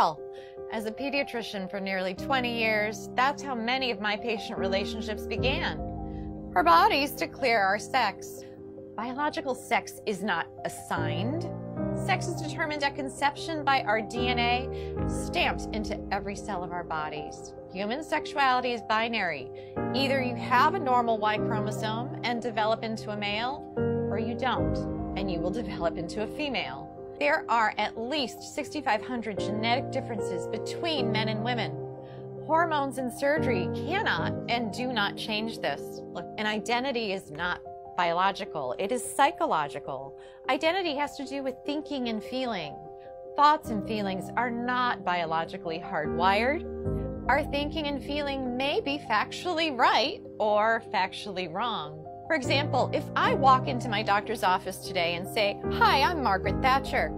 girl. As a pediatrician for nearly 20 years, that's how many of my patient relationships began. Our bodies declare our sex. Biological sex is not assigned. Sex is determined at conception by our DNA, stamped into every cell of our bodies. Human sexuality is binary. Either you have a normal Y chromosome and develop into a male, or you don't, and you will develop into a female. There are at least 6,500 genetic differences between men and women. Hormones and surgery cannot and do not change this. Look, an identity is not biological, it is psychological. Identity has to do with thinking and feeling. Thoughts and feelings are not biologically hardwired. Our thinking and feeling may be factually right or factually wrong. For example, if I walk into my doctor's office today and say, "Hi, I'm Margaret Thatcher,"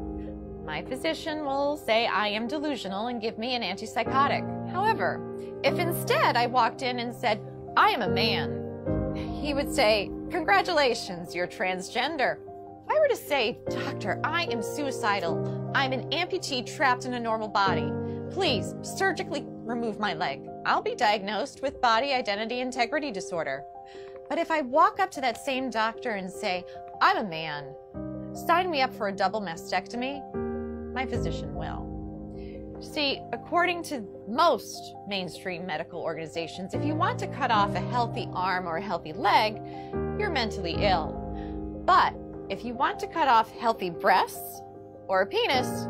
my physician will say I am delusional and give me an antipsychotic. However, if instead I walked in and said, "I am a man," he would say, "Congratulations, you're transgender." If I were to say, "Doctor, I am suicidal. I'm an amputee trapped in a normal body. Please surgically remove my leg," I'll be diagnosed with body identity integrity disorder. But if I walk up to that same doctor and say, "I'm a man, sign me up for a double mastectomy," my physician will. See, according to most mainstream medical organizations, if you want to cut off a healthy arm or a healthy leg, you're mentally ill. But if you want to cut off healthy breasts or a penis,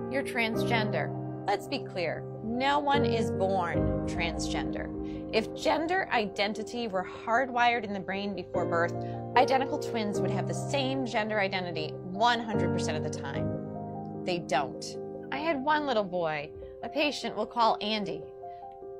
you're transgender. Let's be clear, no one is born transgender. If gender identity were hardwired in the brain before birth, identical twins would have the same gender identity 100% of the time. They don't. I had one little boy, a patient we'll call Andy.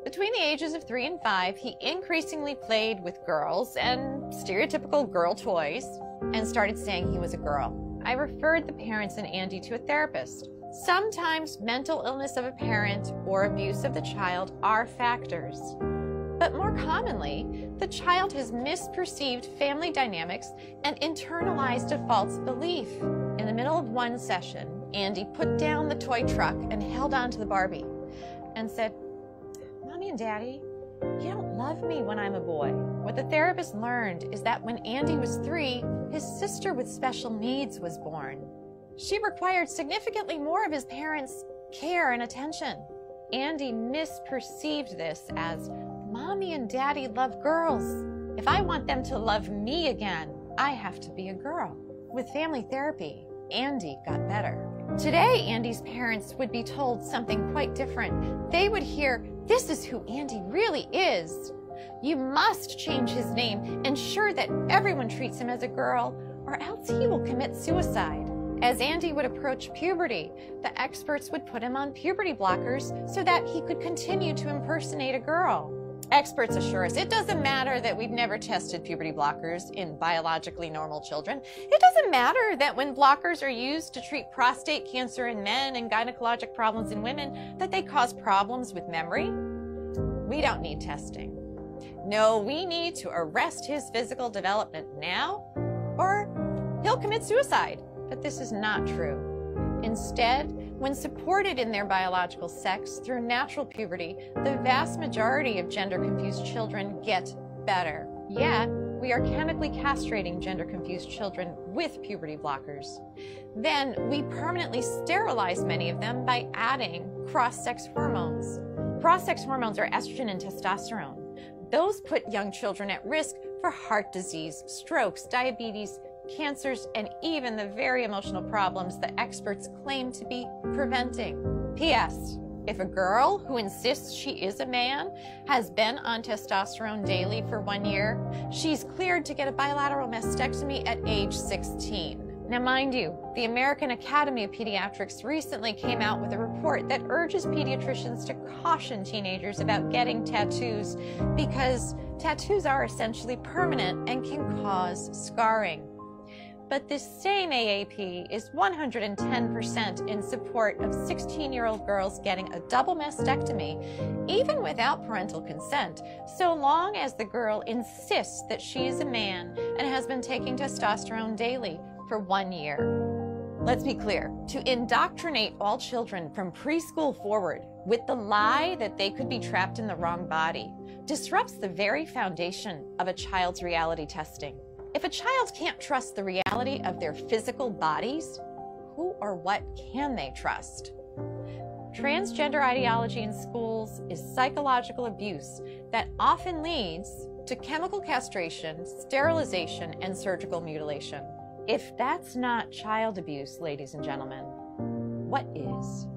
Between the ages of 3 and 5, he increasingly played with girls and stereotypical girl toys and started saying he was a girl. I referred the parents and Andy to a therapist. Sometimes mental illness of a parent or abuse of the child are factors. But more commonly, the child has misperceived family dynamics and internalized a false belief. In the middle of one session, Andy put down the toy truck and held on to the Barbie and said, "Mommy and Daddy, you don't love me when I'm a boy." What the therapist learned is that when Andy was 3, his sister with special needs was born. She required significantly more of his parents' care and attention. Andy misperceived this as, "Mommy and Daddy love girls. If I want them to love me again, I have to be a girl." With family therapy, Andy got better. Today, Andy's parents would be told something quite different. They would hear, "This is who Andy really is. You must change his name, ensure that everyone treats him as a girl, or else he will commit suicide." As Andy would approach puberty, the experts would put him on puberty blockers so that he could continue to impersonate a girl. Experts assure us it doesn't matter that we've never tested puberty blockers in biologically normal children. It doesn't matter that when blockers are used to treat prostate cancer in men and gynecologic problems in women, that they cause problems with memory. We don't need testing. No, we need to arrest his physical development now, or he'll commit suicide. But this is not true. Instead, when supported in their biological sex through natural puberty, the vast majority of gender-confused children get better. Yet, we are chemically castrating gender-confused children with puberty blockers. Then, we permanently sterilize many of them by adding cross-sex hormones. Cross-sex hormones are estrogen and testosterone. Those put young children at risk for heart disease, strokes, diabetes, cancers, and even the very emotional problems the experts claim to be preventing. P.S. If a girl who insists she is a man has been on testosterone daily for 1 year, she's cleared to get a bilateral mastectomy at age 16. Now, mind you, the American Academy of Pediatrics recently came out with a report that urges pediatricians to caution teenagers about getting tattoos because tattoos are essentially permanent and can cause scarring. But this same AAP is 110% in support of 16-year-old girls getting a double mastectomy, even without parental consent, so long as the girl insists that she is a man and has been taking testosterone daily for 1 year. Let's be clear, to indoctrinate all children from preschool forward with the lie that they could be trapped in the wrong body disrupts the very foundation of a child's reality testing. If a child can't trust the reality of their physical bodies, who or what can they trust? Transgender ideology in schools is psychological abuse that often leads to chemical castration, sterilization, and surgical mutilation. If that's not child abuse, ladies and gentlemen, what is?